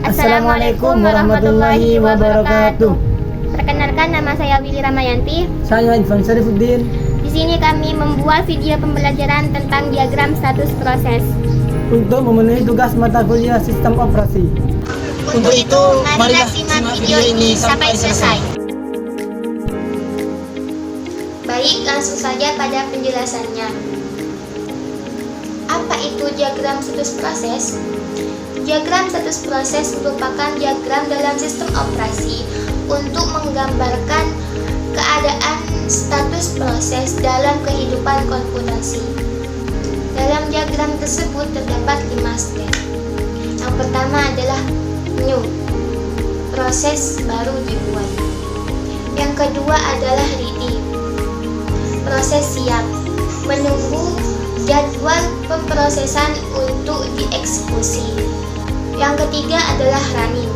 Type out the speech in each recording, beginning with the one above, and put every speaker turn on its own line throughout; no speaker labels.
Assalamualaikum warahmatullahi wabarakatuh.
Perkenalkan, nama saya Willy Ramayanti.
Saya Ivan Syarifuddin.
Di sini kami membuat video pembelajaran tentang diagram status proses.
Untuk memenuhi tugas mata kuliah sistem operasi.
Untuk itu, marilah simak video ini sampai selesai. Baik, langsung saja pada penjelasannya. Apa itu diagram status proses? Diagram status proses merupakan diagram dalam sistem operasi untuk menggambarkan keadaan status proses dalam kehidupan komputasi. Dalam diagram tersebut terdapat 5 step. Yang pertama adalah new, proses baru dibuat. Yang kedua adalah ready, proses siap, menunggu jadwal pemrosesan untuk dieksekusi. Yang ketiga adalah running,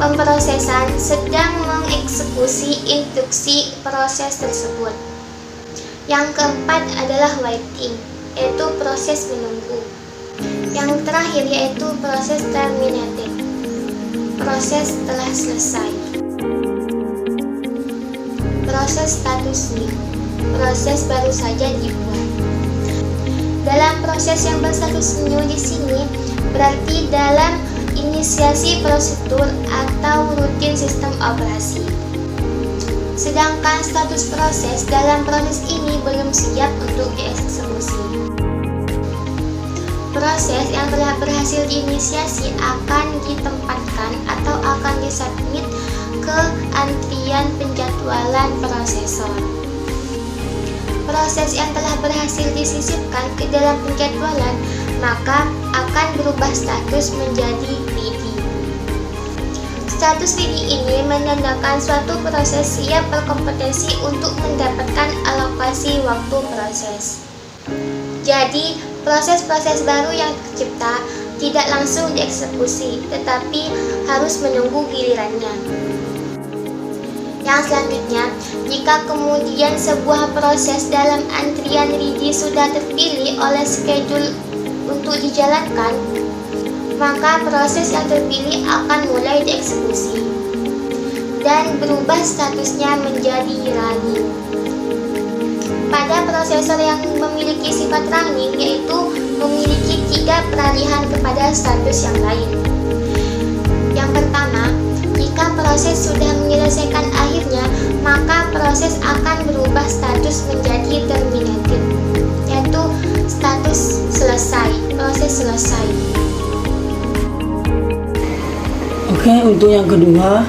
pemrosesan sedang mengeksekusi instruksi proses tersebut. Yang keempat adalah waiting, yaitu proses menunggu. Yang terakhir yaitu proses terminated, proses telah selesai. Proses status new, proses baru saja dibuat. Dalam proses yang berstatus new di sini berarti dalam inisiasi prosedur atau rutin sistem operasi. Sedangkan status proses dalam proses ini belum siap untuk dieksekusi. Proses yang telah berhasil diinisiasi akan ditempatkan atau akan disubmit ke antrian penjadwalan prosesor. Proses yang telah berhasil disisipkan ke dalam penjadwalan maka akan berubah status menjadi ready. Status ready ini menandakan suatu proses siap berkompetensi untuk mendapatkan alokasi waktu proses. Jadi, proses-proses baru yang tercipta tidak langsung dieksekusi, tetapi harus menunggu gilirannya. Yang selanjutnya, jika kemudian sebuah proses dalam antrian ready sudah terpilih oleh schedule untuk dijalankan, maka proses yang terpilih akan mulai dieksekusi dan berubah statusnya menjadi running. Pada prosesor yang memiliki sifat running, yaitu memiliki 3 peralihan kepada status yang lain. Yang pertama, jika proses sudah menyelesaikan akhirnya, maka proses akan berubah status menjadi terminated, yaitu status selesai, proses selesai.
Oke, untuk yang kedua,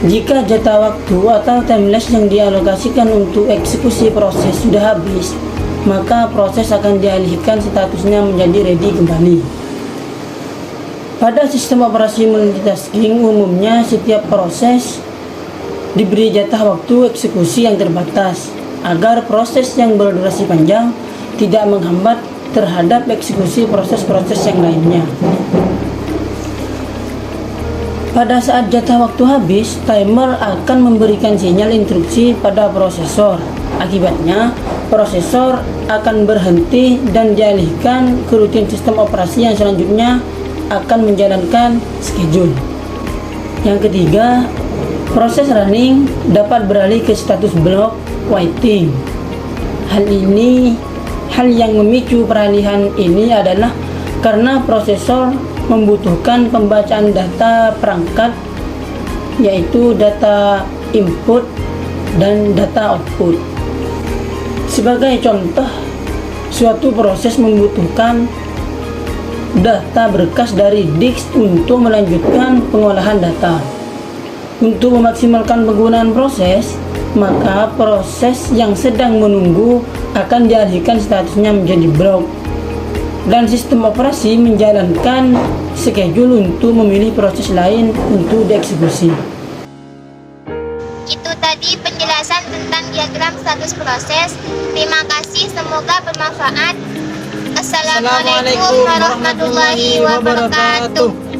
jika jatah waktu atau timeless yang dialokasikan untuk eksekusi proses sudah habis, maka proses akan dialihkan statusnya menjadi ready kembali. Pada sistem operasi multitasking, umumnya setiap proses diberi jatah waktu eksekusi yang terbatas agar proses yang berdurasi panjang tidak menghambat terhadap eksekusi proses-proses yang lainnya. Pada saat jatah waktu habis, timer akan memberikan sinyal instruksi pada prosesor. Akibatnya, prosesor akan berhenti dan dialihkan ke rutin sistem operasi yang selanjutnya akan menjalankan schedule. Yang ketiga, proses running dapat beralih ke status block waiting. Hal yang memicu peralihan ini adalah karena prosesor membutuhkan pembacaan data perangkat, yaitu data input dan data output. Sebagai contoh, suatu proses membutuhkan data berkas dari disk untuk melanjutkan pengolahan data. Untuk memaksimalkan penggunaan proses, maka proses yang sedang menunggu akan dialihkan statusnya menjadi block, dan sistem operasi menjalankan schedule untuk memilih proses lain untuk dieksekusi.
Itu tadi penjelasan tentang diagram status proses. Terima kasih, semoga bermanfaat. Assalamualaikum warahmatullahi wabarakatuh.